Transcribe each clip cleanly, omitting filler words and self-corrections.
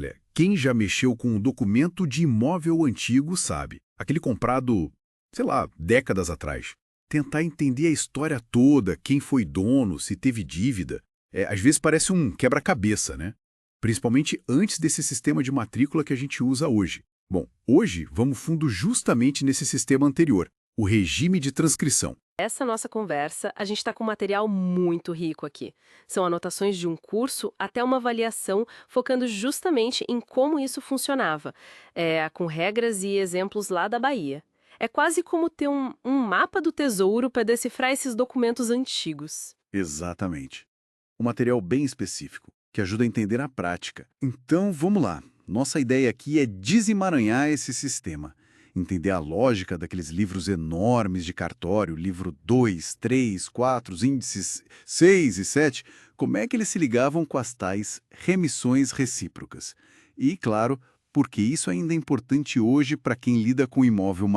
Olha, quem já mexeu com um documento de imóvel antigo sabe. Aquele comprado, sei lá, décadas atrás. Tentar entender a história toda, quem foi dono, se teve dívida, às vezes parece um quebra-cabeça, né? Principalmente antes desse sistema de matrícula que a gente usa hoje. Bom, hoje vamos fundo justamente nesse sistema anterior, o regime de transcrição. Essa nossa conversa, a gente está com material muito rico aqui. São anotações de um curso até uma avaliação focando justamente em como isso funcionava, com regras e exemplos lá da Bahia. É quase como ter um mapa do tesouro para decifrar esses documentos antigos. Exatamente. Um material bem específico, que ajuda a entender a prática. Então, vamos lá. Nossa ideia aqui é desemaranhar esse sistema. Entender a lógica daqueles livros enormes de cartório, livro 2, 3, 4, os índices 6 e 7, como é que eles se ligavam com as tais remissões recíprocas. E, claro, porque isso ainda é importante hoje para quem lida com imóvel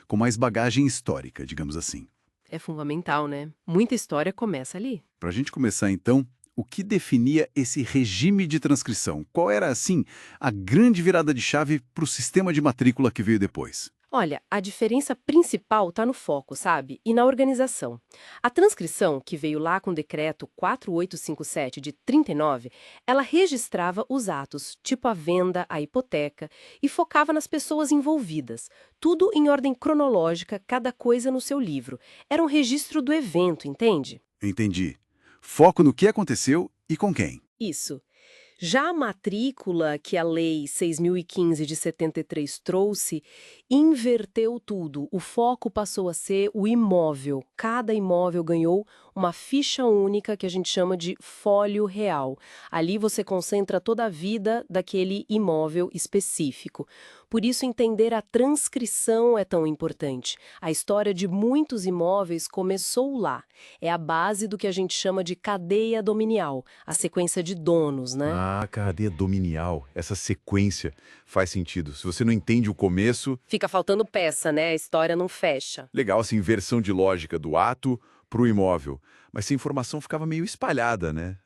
com mais bagagem histórica, digamos assim. É fundamental, né? Muita história começa ali. Para a gente começar, então, o que definia esse regime de transcrição? Qual era, assim, a grande virada de chave para o sistema de matrícula que veio depois? Olha, a diferença principal está no foco, sabe? E na organização. A transcrição, que veio lá com o decreto 4857 de 39, ela registrava os atos, tipo a venda, a hipoteca, e focava nas pessoas envolvidas. Tudo em ordem cronológica, cada coisa no seu livro. Era um registro do evento, entende? Entendi. Foco no que aconteceu e com quem. Isso. Já a matrícula que a Lei 6.015 de 73 trouxe, inverteu tudo. O foco passou a ser o imóvel. Cada imóvel ganhou uma ficha única que a gente chama de fólio real. Ali você concentra toda a vida daquele imóvel específico. Por isso, entender a transcrição é tão importante. A história de muitos imóveis começou lá. É a base do que a gente chama de cadeia dominial, a sequência de donos, né? Ah, cadeia dominial, essa sequência faz sentido. Se você não entende o começo, Fica faltando peça, né? A história não fecha. legal essa inversão de lógica do ato para o imóvel. Mas essa informação ficava meio espalhada, né?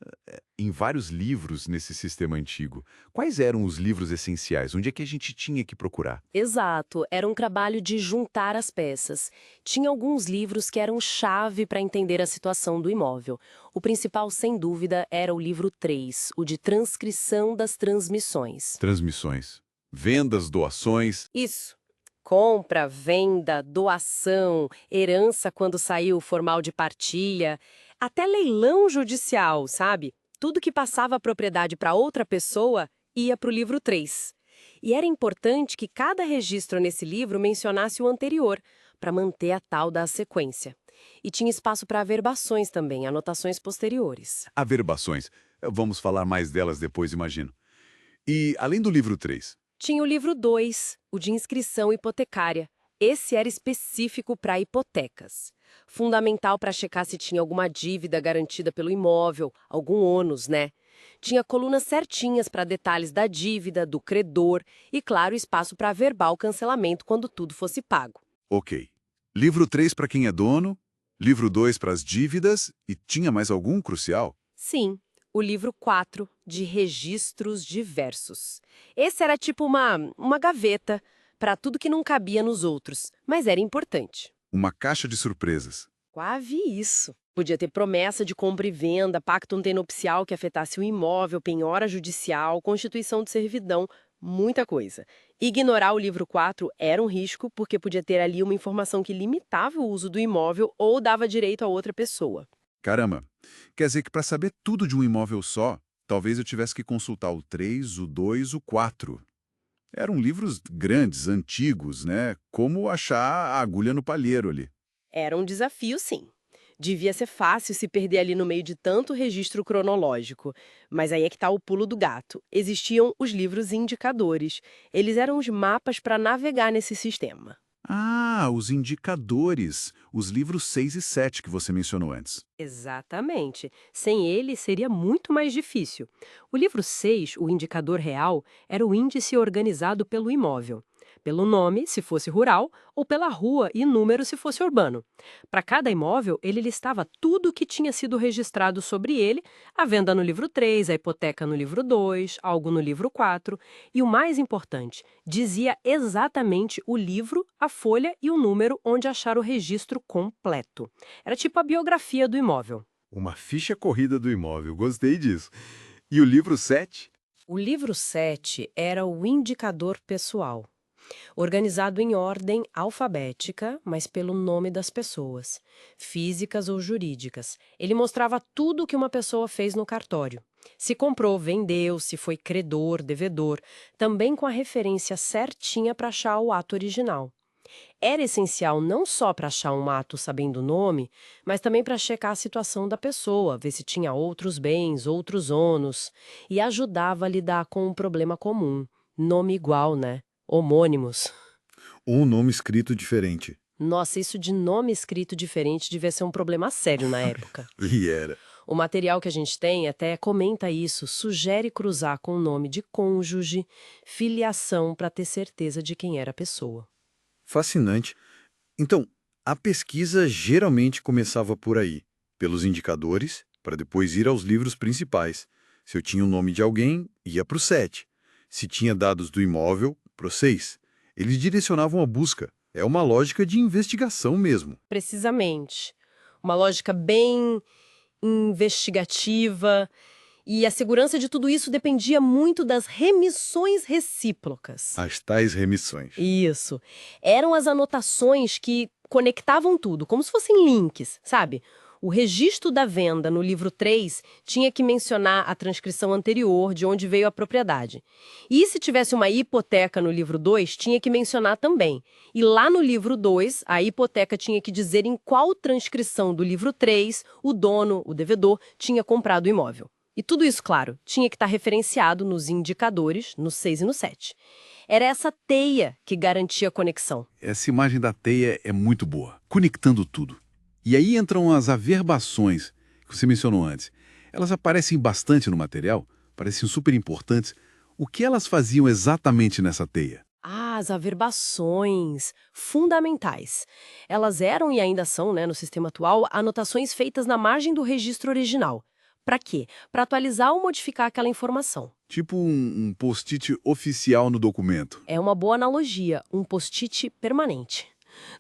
Em vários livros nesse sistema antigo. Quais eram os livros essenciais? Onde é que a gente tinha que procurar? Exato, era um trabalho de juntar as peças. Tinha alguns livros que eram chave para entender a situação do imóvel. O principal, sem dúvida, era o livro 3, o de transcrição das transmissões. Transmissões, vendas, doações. Isso. Compra, venda, doação, herança quando saiu o formal de partilha, até leilão judicial, sabe? Tudo que passava a propriedade para outra pessoa ia para o livro 3. E era importante que cada registro nesse livro mencionasse o anterior, para manter a tal da sequência. E tinha espaço para averbações também, anotações posteriores. Averbações. Vamos falar mais delas depois, imagino. E, além do livro 3, Tinha o livro 2, o de inscrição hipotecária. Esse era específico para hipotecas. Fundamental para checar se tinha alguma dívida garantida pelo imóvel, algum ônus, né? Tinha colunas certinhas para detalhes da dívida, do credor e, claro, espaço para averbar o cancelamento quando tudo fosse pago. Ok. Livro 3 para quem é dono, livro 2 para as dívidas e tinha mais algum crucial? Sim, o livro 4, de registros diversos. Esse era tipo uma gaveta para tudo que não cabia nos outros, mas era importante. Uma caixa de surpresas. Quase isso. Podia ter promessa de compra e venda, pacto antenupcial que afetasse o imóvel, penhora judicial, constituição de servidão, muita coisa. Ignorar o livro 4 era um risco porque podia ter ali uma informação que limitava o uso do imóvel ou dava direito a outra pessoa. Caramba, quer dizer que para saber tudo de um imóvel só, talvez eu tivesse que consultar o 3, o 2, o 4. Eram livros grandes, antigos, né? Como achar a agulha no palheiro ali. Era um desafio, sim. Devia ser fácil se perder ali no meio de tanto registro cronológico. Mas aí é que está o pulo do gato. Existiam os livros indicadores. Eles eram os mapas para navegar nesse sistema. Ah, os indicadores, os livros 6 e 7 que você mencionou antes. Exatamente. Sem ele, seria muito mais difícil. O livro 6, o indicador real, era o índice organizado pelo imóvel. pelo nome, se fosse rural, ou pela rua e número, se fosse urbano. Para cada imóvel, ele listava tudo o que tinha sido registrado sobre ele, a venda no livro 3, a hipoteca no livro 2, algo no livro 4, e o mais importante, dizia exatamente o livro, a folha e o número onde achar o registro completo. Era tipo a biografia do imóvel. Uma ficha corrida do imóvel, gostei disso. E o livro 7? O livro 7 era o indicador pessoal, organizado em ordem alfabética, mas pelo nome das pessoas, físicas ou jurídicas. Ele mostrava tudo o que uma pessoa fez no cartório. Se comprou, vendeu, se foi credor, devedor, também com a referência certinha para achar o ato original. Era essencial não só para achar um ato sabendo o nome, mas também para checar a situação da pessoa, ver se tinha outros bens, outros ônus, e ajudava a lidar com um problema comum. Nome igual, né? Homônimos. Ou um nome escrito diferente. Nossa, isso de nome escrito diferente devia ser um problema sério na época. E era. O material que a gente tem até comenta isso, sugere cruzar com o nome de cônjuge, filiação para ter certeza de quem era a pessoa. Fascinante. Então, a pesquisa geralmente começava por aí, pelos indicadores, para depois ir aos livros principais. Se eu tinha o nome de alguém, ia para o 7. Se tinha dados do imóvel, para o 6. Eles direcionavam a busca. É uma lógica de investigação mesmo. Precisamente. Uma lógica bem investigativa. E a segurança de tudo isso dependia muito das remissões recíprocas. As tais remissões. Isso. Eram as anotações que conectavam tudo, como se fossem links, sabe? O registro da venda no livro 3 tinha que mencionar a transcrição anterior de onde veio a propriedade. E se tivesse uma hipoteca no livro 2, tinha que mencionar também. E lá no livro 2, a hipoteca tinha que dizer em qual transcrição do livro 3 o dono, o devedor, tinha comprado o imóvel. E tudo isso, claro, tinha que estar referenciado nos indicadores, no 6 e no 7. Era essa teia que garantia a conexão. Essa imagem da teia é muito boa, conectando tudo. E aí entram as averbações, que você mencionou antes. Elas aparecem bastante no material, parecem super importantes. O que elas faziam exatamente nessa teia? Ah, as averbações, fundamentais. Elas eram e ainda são, né, no sistema atual, anotações feitas na margem do registro original. Para quê? Para atualizar ou modificar aquela informação. Tipo um post-it oficial no documento. É uma boa analogia, um post-it permanente.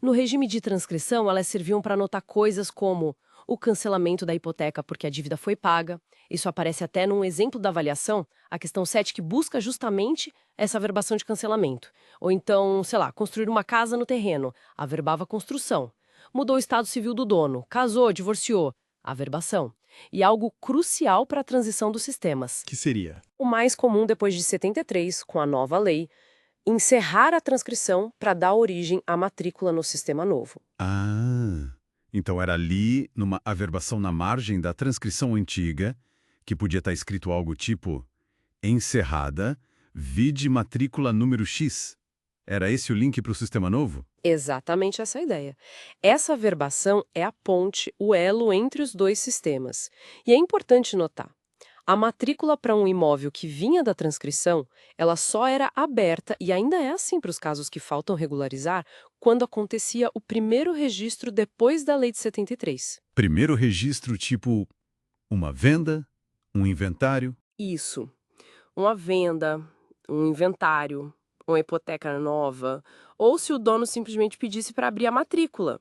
No regime de transcrição, elas serviam para anotar coisas como o cancelamento da hipoteca porque a dívida foi paga. Isso aparece até num exemplo da avaliação, a questão 7 que busca justamente essa averbação de cancelamento. Ou então, sei lá, construir uma casa no terreno, averbava construção. Mudou o estado civil do dono, casou, divorciou, averbação. E algo crucial para a transição dos sistemas. Que seria? O mais comum depois de 73, com a nova lei, encerrar a transcrição para dar origem à matrícula no sistema novo. Ah, então era ali, numa averbação na margem da transcrição antiga, que podia estar escrito algo tipo encerrada, vide matrícula número X. Era esse o link para o sistema novo? Exatamente essa a ideia. Essa averbação é a ponte, o elo entre os dois sistemas. E é importante notar, a matrícula para um imóvel que vinha da transcrição, ela só era aberta, e ainda é assim para os casos que faltam regularizar, quando acontecia o primeiro registro depois da Lei de 73. Primeiro registro tipo uma venda, um inventário. Isso. Uma venda, um inventário, uma hipoteca nova, ou se o dono simplesmente pedisse para abrir a matrícula.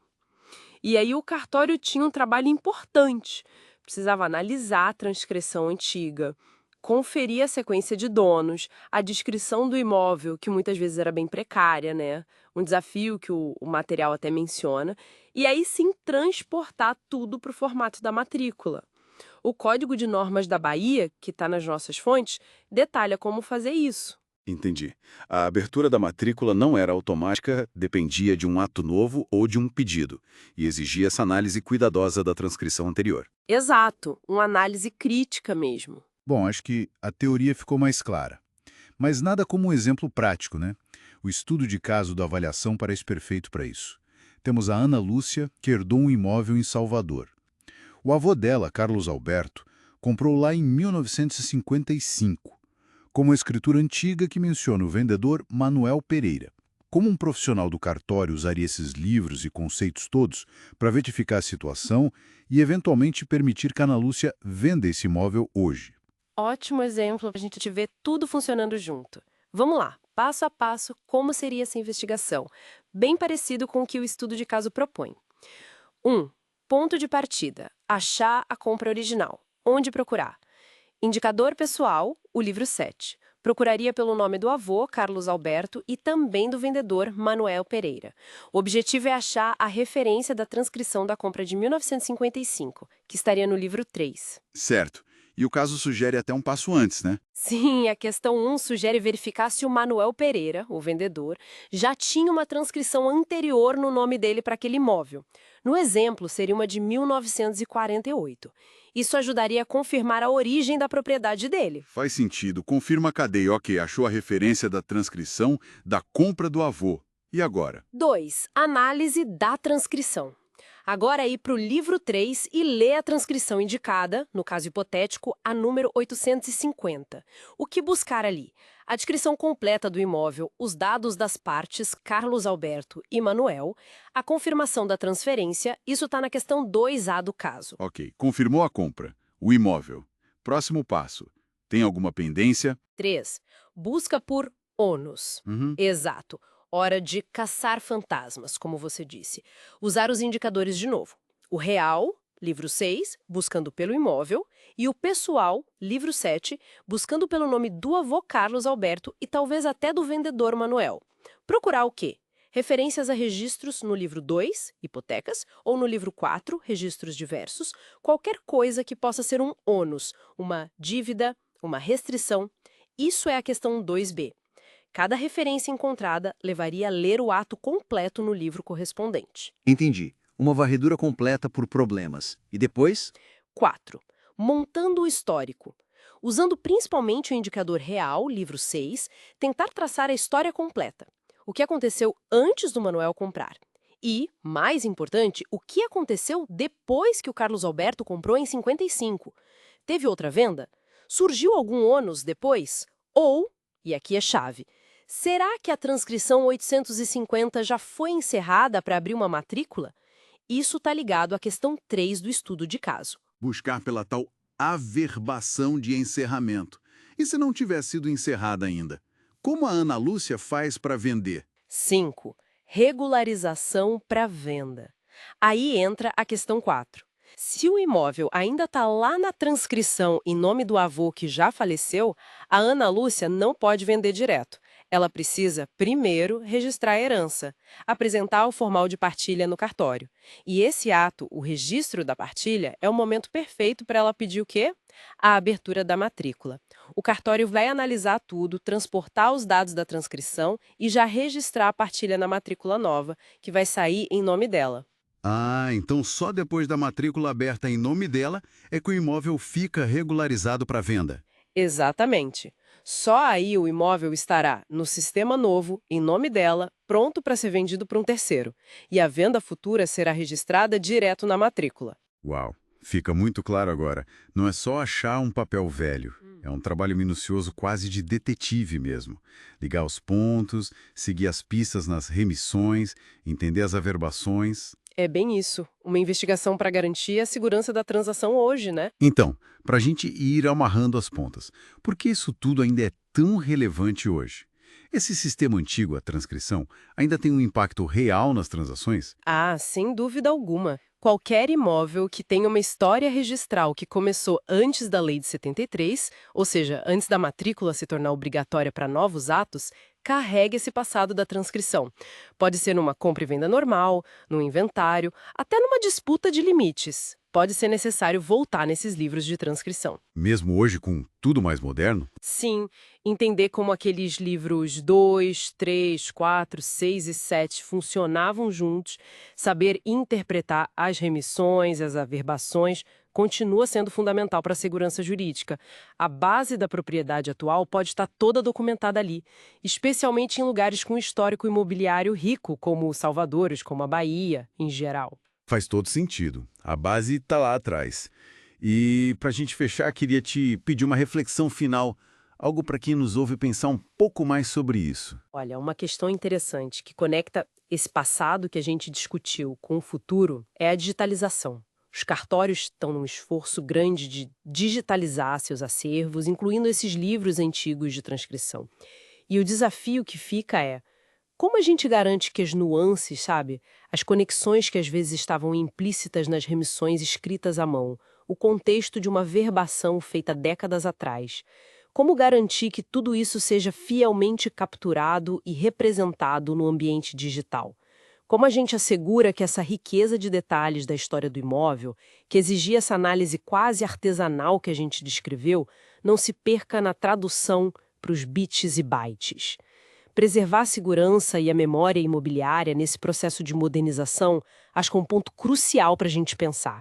E aí o cartório tinha um trabalho importante. Precisava analisar a transcrição antiga, conferir a sequência de donos, a descrição do imóvel, que muitas vezes era bem precária, né? Um desafio que o material até menciona, e aí sim transportar tudo para o formato da matrícula. O Código de Normas da Bahia, que está nas nossas fontes, detalha como fazer isso. Entendi. A abertura da matrícula não era automática, dependia de um ato novo ou de um pedido, e exigia essa análise cuidadosa da transcrição anterior. Exato, uma análise crítica mesmo. Bom, acho que a teoria ficou mais clara. Mas nada como um exemplo prático, né? O estudo de caso da avaliação parece perfeito para isso. Temos a Ana Lúcia, que herdou um imóvel em Salvador. O avô dela, Carlos Alberto, comprou lá em 1955, com uma escritura antiga que menciona o vendedor Manuel Pereira. Como um profissional do cartório usaria esses livros e conceitos todos para verificar a situação e, eventualmente, permitir que a Ana Lúcia venda esse imóvel hoje? Ótimo exemplo para a gente ver tudo funcionando junto. Vamos lá, passo a passo, como seria essa investigação? Bem parecido com o que o estudo de caso propõe. 1. Ponto de partida. Achar a compra original. Onde procurar? Indicador pessoal, o livro 7. Procuraria pelo nome do avô, Carlos Alberto, e também do vendedor, Manuel Pereira. O objetivo é achar a referência da transcrição da compra de 1955, que estaria no livro 3. Certo. E o caso sugere até um passo antes, né? Sim, a questão 1 sugere verificar se o Manuel Pereira, o vendedor, já tinha uma transcrição anterior no nome dele para aquele imóvel. No exemplo, seria uma de 1948. Isso ajudaria a confirmar a origem da propriedade dele. Faz sentido. Confirma a cadeia. Ok, achou a referência da transcrição da compra do avô. E agora? 2. Análise da transcrição. Agora ir para o livro 3 e ler a transcrição indicada, no caso hipotético, a número 850. O que buscar ali? A descrição completa do imóvel, os dados das partes Carlos Alberto e Manuel, a confirmação da transferência, isso está na questão 2A do caso. Ok, confirmou a compra. O imóvel. Próximo passo. Tem alguma pendência? 3. Busca por ônus. Exato. Hora de caçar fantasmas, como você disse. Usar os indicadores de novo. O real, livro 6, buscando pelo imóvel, e o pessoal, livro 7, buscando pelo nome do avô Carlos Alberto e talvez até do vendedor Manuel. Procurar o quê? Referências a registros no livro 2, hipotecas, ou no livro 4, registros diversos, qualquer coisa que possa ser um ônus, uma dívida, uma restrição. Isso é a questão 2B. Cada referência encontrada levaria a ler o ato completo no livro correspondente. Entendi. Uma varredura completa por problemas. E depois? 4. Montando o histórico. Usando principalmente o indicador real, livro 6, tentar traçar a história completa. O que aconteceu antes do Manuel comprar. E, mais importante, o que aconteceu depois que o Carlos Alberto comprou em 55. Teve outra venda? Surgiu algum ônus depois? Ou, e aqui é chave, será que a transcrição 850 já foi encerrada para abrir uma matrícula? Isso está ligado à questão 3 do estudo de caso. Buscar pela tal averbação de encerramento. E se não tiver sido encerrada ainda? Como a Ana Lúcia faz para vender? 5. Regularização para venda. Aí entra a questão 4. Se o imóvel ainda está lá na transcrição em nome do avô que já faleceu, a Ana Lúcia não pode vender direto. Ela precisa, primeiro, registrar a herança, apresentar o formal de partilha no cartório. E esse ato, o registro da partilha, é o momento perfeito para ela pedir o quê? A abertura da matrícula. O cartório vai analisar tudo, transportar os dados da transcrição e já registrar a partilha na matrícula nova, que vai sair em nome dela. Ah, então só depois da matrícula aberta em nome dela é que o imóvel fica regularizado para venda. Exatamente. Só aí o imóvel estará no sistema novo, em nome dela, pronto para ser vendido para um terceiro. E a venda futura será registrada direto na matrícula. Uau, fica muito claro agora. Não é só achar um papel velho. É um trabalho minucioso quase de detetive mesmo. Ligar os pontos, seguir as pistas nas remissões, entender as averbações. É bem isso. Uma investigação para garantir a segurança da transação hoje, né? Então, para a gente ir amarrando as pontas, por que isso tudo ainda é tão relevante hoje? Esse sistema antigo, a transcrição, ainda tem um impacto real nas transações? Ah, sem dúvida alguma. Qualquer imóvel que tenha uma história registral que começou antes da Lei de 73, ou seja, antes da matrícula se tornar obrigatória para novos atos, carrega esse passado da transcrição. Pode ser numa compra e venda normal, num inventário, até numa disputa de limites. Pode ser necessário voltar nesses livros de transcrição. Mesmo hoje, com tudo mais moderno? Sim, entender como aqueles livros 2, 3, 4, 6 e 7 funcionavam juntos, saber interpretar as remissões, as averbações, continua sendo fundamental para a segurança jurídica. A base da propriedade atual pode estar toda documentada ali, especialmente em lugares com histórico imobiliário rico, como Salvador, como a Bahia, em geral. Faz todo sentido. A base está lá atrás. E, para a gente fechar, queria te pedir uma reflexão final. Algo para quem nos ouve pensar um pouco mais sobre isso. Olha, uma questão interessante que conecta esse passado que a gente discutiu com o futuro é a digitalização. Os cartórios estão num esforço grande de digitalizar seus acervos, incluindo esses livros antigos de transcrição. E o desafio que fica é: como a gente garante que as nuances, sabe, as conexões que às vezes estavam implícitas nas remissões escritas à mão, o contexto de uma verbação feita décadas atrás, como garantir que tudo isso seja fielmente capturado e representado no ambiente digital? Como a gente assegura que essa riqueza de detalhes da história do imóvel, que exigia essa análise quase artesanal que a gente descreveu, não se perca na tradução para os bits e bytes? Preservar a segurança e a memória imobiliária nesse processo de modernização, acho que é um ponto crucial para a gente pensar.